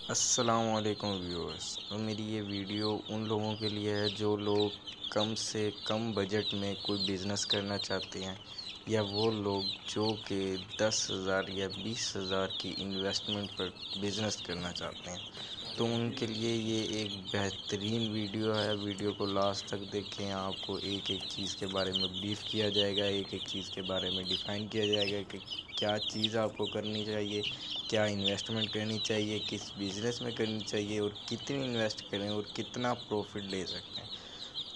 अस्सलामुअलैकुम व्यूअर्स। तो मेरी ये वीडियो उन लोगों के लिए है जो लोग कम से कम बजट में कोई बिज़नेस करना चाहते हैं, या वो लोग जो कि 10,000 या 20,000 की इन्वेस्टमेंट पर बिज़नेस करना चाहते हैं। तो उनके लिए ये एक बेहतरीन वीडियो है। वीडियो को लास्ट तक देखें। आपको एक एक चीज़ के बारे में ब्रीफ़ किया जाएगा, एक एक चीज़ के बारे में डिफ़ाइन किया जाएगा कि क्या चीज़ आपको करनी चाहिए, क्या इन्वेस्टमेंट करनी चाहिए, किस बिज़नेस में करनी चाहिए और कितनी इन्वेस्ट करें और कितना प्रॉफिट ले सकते हैं।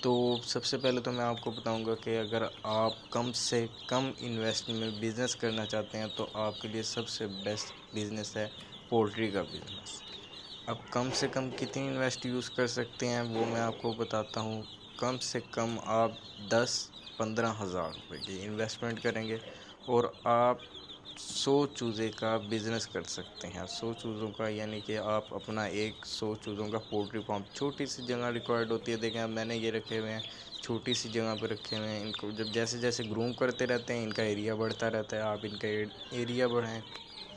तो सबसे पहले तो मैं आपको बताऊंगा कि अगर आप कम से कम इन्वेस्ट में बिज़नेस करना चाहते हैं तो आपके लिए सबसे बेस्ट बिज़नेस है पोल्ट्री का बिज़नेस। अब कम से कम कितनी इन्वेस्ट यूज़ कर सकते हैं वो मैं आपको बताता हूँ। कम से कम आप 10-15 हज़ार रुपये की इन्वेस्टमेंट करेंगे और आप 100 चूज़े का बिज़नेस कर सकते हैं। 100 चूज़ों का यानी कि आप अपना एक 100 चूज़ों का पोल्ट्री फार्म, छोटी सी जगह रिक्वायर्ड होती है। देखें, अब मैंने ये रखे हुए हैं, छोटी सी जगह पर रखे हुए हैं। इनको जब जैसे जैसे ग्रूम करते रहते हैं इनका एरिया बढ़ता रहता है। आप इनका एरिया बढ़ाएं।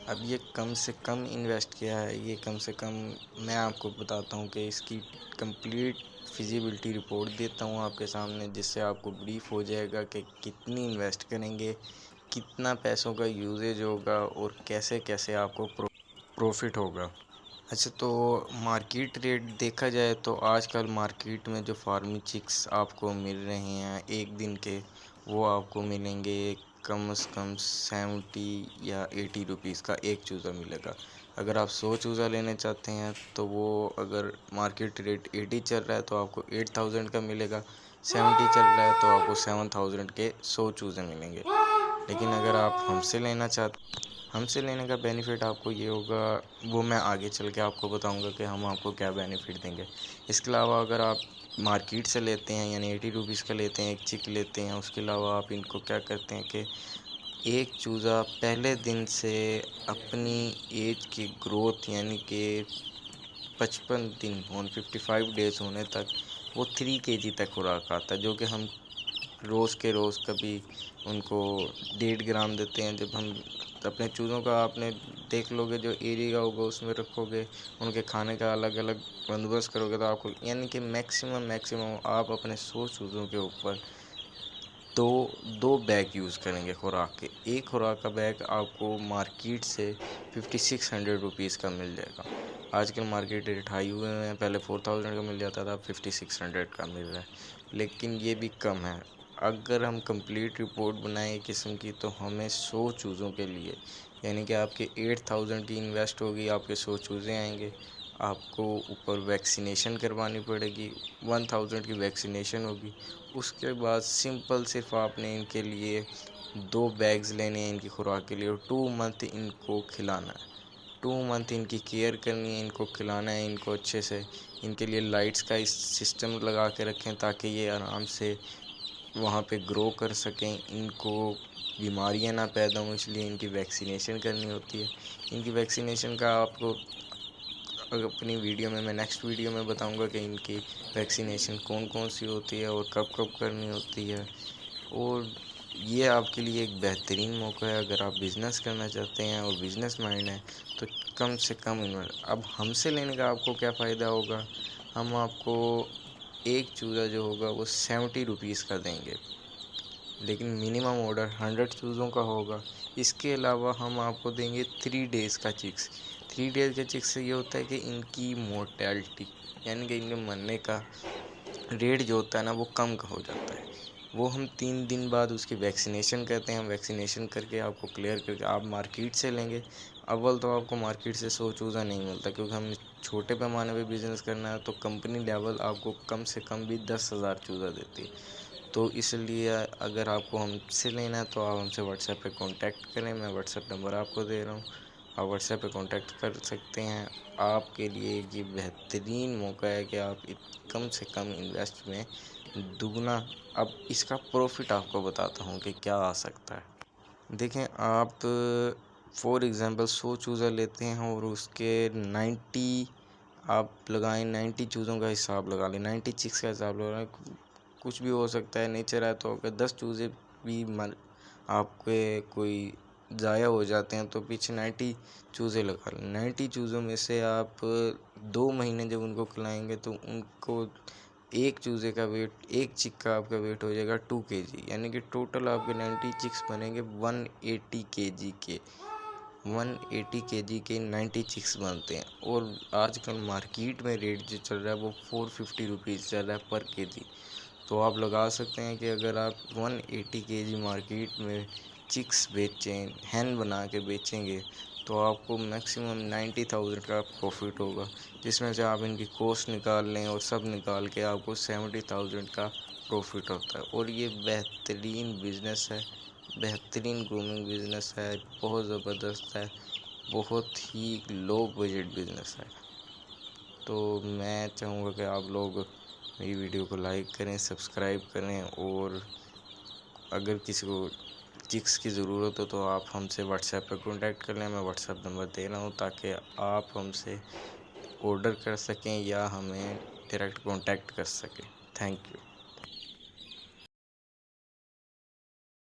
अब ये कम से कम इन्वेस्ट किया है, ये कम से कम मैं आपको बताता हूँ कि इसकी कंप्लीट फिजिबिलिटी रिपोर्ट देता हूँ आपके सामने, जिससे आपको ब्रीफ हो जाएगा कि कितनी इन्वेस्ट करेंगे, कितना पैसों का यूजेज होगा और कैसे कैसे आपको प्रॉफिट होगा। अच्छा, तो मार्केट रेट देखा जाए तो आजकल मार्केट में जो फार्मी चिक्स आपको मिल रहे हैं एक दिन के, वो आपको मिलेंगे कम से कम 70 या 80 रुपीज़ का एक चूज़ा मिलेगा। अगर आप 100 चूज़ा लेने चाहते हैं तो वो, अगर मार्केट रेट 80 चल रहा है तो आपको 8000 का मिलेगा। 70 चल रहा है तो आपको 7000 के 100 चूज़े मिलेंगे। लेकिन अगर आप हमसे लेने का बेनिफिट आपको ये होगा, वो मैं आगे चल के आपको बताऊंगा कि हम आपको क्या बेनिफिट देंगे। इसके अलावा अगर आप मार्केट से लेते हैं यानी 80 रुपीज़ का लेते हैं, एक चिक लेते हैं, उसके अलावा आप इनको क्या करते हैं कि एक चूज़ा पहले दिन से अपनी एज की ग्रोथ यानी कि 55 दिन 155 डेज़ होने तक वो 3 kg तक खुराक आता है, जो कि हम रोज़ के रोज़ कभी उनको 1.5 ग्राम देते हैं। जब हम अपने चूज़ों का, आपने देख लोगे, जो एरिया होगा उसमें रखोगे, उनके खाने का अलग अलग बंदोबस्त करोगे तो आपको यानी कि मैक्सिमम आप अपने 100 चूज़ों के ऊपर दो दो बैग यूज़ करेंगे खुराक के। एक खुराक का बैग आपको मार्केट से 5600 रुपीज़ का मिल जाएगा। आजकल मार्केट रेट हाई हुए हैं, पहले 4000 का मिल जाता था, 5600 का मिल रहा है, लेकिन ये भी कम है। अगर हम कंप्लीट रिपोर्ट बनाएं एक किस्म की तो हमें 100 चूज़ों के लिए यानी कि आपके 8000 की इन्वेस्ट होगी, आपके 100 चूज़े आएंगे। आपको ऊपर वैक्सीनेशन करवानी पड़ेगी, 1000 की वैक्सीनेशन होगी। उसके बाद सिंपल सिर्फ आपने इनके लिए 2 बैग्स लेने हैं इनकी खुराक के लिए, और 2 मंथ इनको खिलाना है। 2 मंथ इनकी केयर करनी है, इनको खिलाना है इनको अच्छे से। इनके लिए लाइट्स का इस सिस्टम लगा के रखें ताकि ये आराम से वहाँ पे ग्रो कर सकें, इनको बीमारियाँ ना पैदा हों, इसलिए इनकी वैक्सीनेशन करनी होती है। इनकी वैक्सीनेशन का आपको अपनी वीडियो में, मैं नेक्स्ट वीडियो में बताऊंगा कि इनकी वैक्सीनेशन कौन कौन सी होती है और कब कब करनी होती है। और ये आपके लिए एक बेहतरीन मौका है अगर आप बिज़नेस करना चाहते हैं और बिज़नेस माइंड है तो कम से कम इन्वेस्ट। अब हमसे लेने का आपको क्या फ़ायदा होगा, हम आपको एक चूज़ा जो होगा वो 70 रुपीज़ का देंगे, लेकिन मिनिमम ऑर्डर 100 चूज़ों का होगा। इसके अलावा हम आपको देंगे 3 डेज़ का चिक्स। 3 डेज़ के चिक्स से ये होता है कि इनकी मोर्टेलिटी यानी कि इनके मरने का रेट जो होता है ना वो कम का हो जाता है। वो हम 3 दिन बाद उसकी वैक्सीनेशन करते हैं। वैक्सीनेशन करके आपको क्लियर करके आप मार्केट से लेंगे। अव्वल तो आपको मार्केट से 100 चूज़ा नहीं मिलता, क्योंकि हम छोटे पैमाने पे बिज़नेस करना है तो कंपनी लेवल आपको कम से कम भी 10,000 चूज़ा देती है। तो इसलिए अगर आपको हमसे लेना है तो आप हमसे व्हाट्सएप पे कांटेक्ट करें। मैं व्हाट्सएप नंबर आपको दे रहा हूँ, आप व्हाट्सएप पे कांटेक्ट कर सकते हैं। आपके लिए ये बेहतरीन मौका है कि आप कम से कम इन्वेस्ट में दुगना। अब इसका प्रॉफिट आपको बताता हूँ कि क्या आ सकता है। देखें, आप फॉर एग्ज़ाम्पल 100 चूज़ा लेते हैं और उसके 90 आप लगाएं, 90 चूज़ों का हिसाब लगा लें, 96 का हिसाब लगा लें। कुछ भी हो सकता है, नेचर है तो अगर 10 चूज़े भी आपके कोई ज़ाया हो जाते हैं तो पीछे 90 चूज़े लगा लें। 90 चूज़ों में से आप 2 महीने जब उनको खिलाएँगे तो उनको एक चूज़े का वेट, एक चिक का आपका वेट हो जाएगा 2 केजी, यानी कि टोटल आपके 90 चिक्स बनेंगे 180 केजी के। 180 केजी के 90 चिक्स बनते हैं और आजकल मार्केट में रेट जो चल रहा है वो 450 रुपीज़ चल रहा है पर केजी। तो आप लगा सकते हैं कि अगर आप 180 केजी मार्केट में चिक्स बेचें, हैन बना के बेचेंगे तो आपको मैक्सिमम 90,000 का प्रॉफिट होगा, जिसमें से आप इनकी कॉस्ट निकाल लें और सब निकाल के आपको 70,000 का प्रॉफिट होता है। और ये बेहतरीन बिज़नेस है, बेहतरीन ग्रूमिंग बिज़नेस है, बहुत ज़बरदस्त है, बहुत ही लो बजट बिज़नेस है। तो मैं चाहूँगा कि आप लोग मेरी वीडियो को लाइक करें, सब्सक्राइब करें और अगर किसी को चिक्स की ज़रूरत हो तो आप हमसे व्हाट्सएप पर कॉन्टैक्ट कर लें। मैं व्हाट्सएप नंबर दे रहा हूँ ताकि आप हमसे ऑर्डर कर सकें या हमें डायरेक्ट कॉन्टैक्ट कर सकें। Thank you.